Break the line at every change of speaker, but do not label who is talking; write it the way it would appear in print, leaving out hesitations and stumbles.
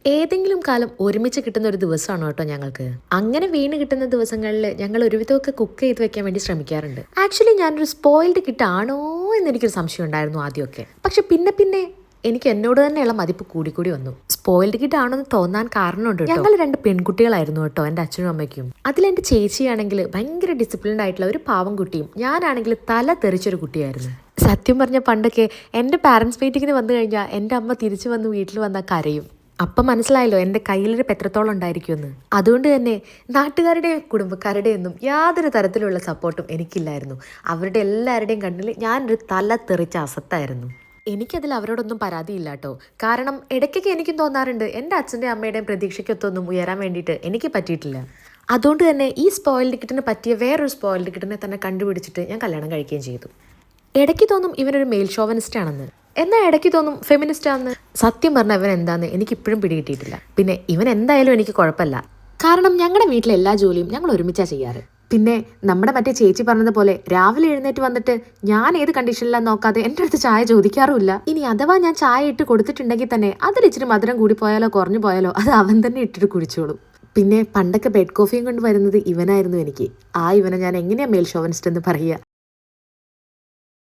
ഏതെങ്കിലും കാലം ഒരുമിച്ച് കിട്ടുന്ന ഒരു ദിവസമാണ് കേട്ടോ ഞങ്ങൾക്ക്. അങ്ങനെ വീണ് കിട്ടുന്ന ദിവസങ്ങളിൽ ഞങ്ങൾ ഒരുവിധമൊക്കെ കുക്ക് ചെയ്ത് വെക്കാൻ വേണ്ടി ശ്രമിക്കാറുണ്ട്. ആക്ച്വലി ഞാനൊരു സ്പോയിൽഡ് കിട്ടാണോ എന്നെനിക്കൊരു സംശയം ഉണ്ടായിരുന്നു ആദ്യമൊക്കെ. പക്ഷെ പിന്നെ പിന്നെ എനിക്ക് എന്നോട് തന്നെയുള്ള മതിപ്പ് കൂടിക്കൂടി വന്നു. സ്പോയിൽഡ് കിഡ് ആണെന്ന് തോന്നാൻ കാരണമുണ്ട്. ഞങ്ങൾ 2 പെൺകുട്ടികളായിരുന്നു കേട്ടോ, എൻ്റെ അച്ഛനും അമ്മയ്ക്കും. അതിലെൻ്റെ ചേച്ചിയാണെങ്കിൽ ഭയങ്കര ഡിസിപ്ലിൻഡ് ആയിട്ടുള്ള ഒരു പാവം കുട്ടിയും, ഞാനാണെങ്കിൽ തല തെറിച്ചൊരു കുട്ടിയായിരുന്നു. സത്യം പറഞ്ഞ പണ്ടൊക്കെ എൻ്റെ പാരൻസ് മീറ്റിങ്ങിന് വന്നു കഴിഞ്ഞാൽ എൻ്റെ അമ്മ തിരിച്ചു വന്ന് വീട്ടിൽ വന്നാൽ കരയും. അപ്പം മനസ്സിലായല്ലോ എൻ്റെ കയ്യിലൊരു പെത്രത്തോളം ഉണ്ടായിരിക്കുമെന്ന്. അതുകൊണ്ട് തന്നെ നാട്ടുകാരുടെയും കുടുംബക്കാരുടെയും ഒന്നും യാതൊരു തരത്തിലുള്ള സപ്പോർട്ടും എനിക്കില്ലായിരുന്നു. അവരുടെ എല്ലാവരുടെയും കണ്ണിൽ ഞാനൊരു തല തെറിച്ച അസത്തായിരുന്നു. എനിക്കതിൽ അവരോടൊന്നും പരാതിയില്ല കേട്ടോ. കാരണം ഇടയ്ക്കൊക്കെ എനിക്കും തോന്നാറുണ്ട് എൻ്റെ അച്ഛൻ്റെയും അമ്മയുടെയും പ്രതീക്ഷയ്ക്കൊത്തൊന്നും ഉയരാൻ വേണ്ടിയിട്ട് എനിക്ക് പറ്റിയിട്ടില്ല. അതുകൊണ്ട് തന്നെ ഈ സ്പോയിൽഡ് കിറ്റിന് പറ്റിയ വേറൊരു സ്പോയിൽഡ് കിറ്റിനെ തന്നെ കണ്ടുപിടിച്ചിട്ട് ഞാൻ കല്യാണം കഴിക്കുകയും ചെയ്തു. ഇടയ്ക്ക് തോന്നും ഇവനൊരു മെയിൽ ഷോവനിസ്റ്റ് ആണെന്ന്, എന്നാൽ ഇടയ്ക്ക് തോന്നും ഫെമിനിസ്റ്റ് ആണെന്ന്. സത്യം പറഞ്ഞാൽ ഇവൻ എന്താന്ന് എനിക്കിപ്പോഴും പിടികിട്ടിയിട്ടില്ല. പിന്നെ ഇവൻ എന്തായാലും എനിക്ക് കുഴപ്പമില്ല, കാരണം ഞങ്ങളുടെ വീട്ടിലെ എല്ലാ ജോലിയും ഞങ്ങൾ ഒരുമിച്ചാണ് ചെയ്യാറ്. പിന്നെ നമ്മുടെ മറ്റേ ചേച്ചി പറഞ്ഞതുപോലെ രാവിലെ എഴുന്നേറ്റ് വന്നിട്ട് ഞാൻ ഏത് കണ്ടീഷനിലാന്ന് നോക്കാതെ എൻ്റെ അടുത്ത് ചായ ചോദിക്കാറുമില്ല. ഇനി അഥവാ ഞാൻ ചായ ഇട്ട് കൊടുത്തിട്ടുണ്ടെങ്കിൽ തന്നെ അതിൽ ഇച്ചിരി മധുരം കൂടി പോയാലോ കുറഞ്ഞു പോയാലോ അത് അവൻ തന്നെ ഇട്ടിട്ട് കുടിച്ചോളും. പിന്നെ പണ്ടൊക്കെ ബെഡ് കോഫിയും കൊണ്ട് വരുന്നത് ഇവനായിരുന്നു എനിക്ക്. ആ ഇവനെ ഞാൻ എങ്ങനെയാണ് മെയിൽ ഷോവനിസ്റ്റ് എന്ന് പറയുക.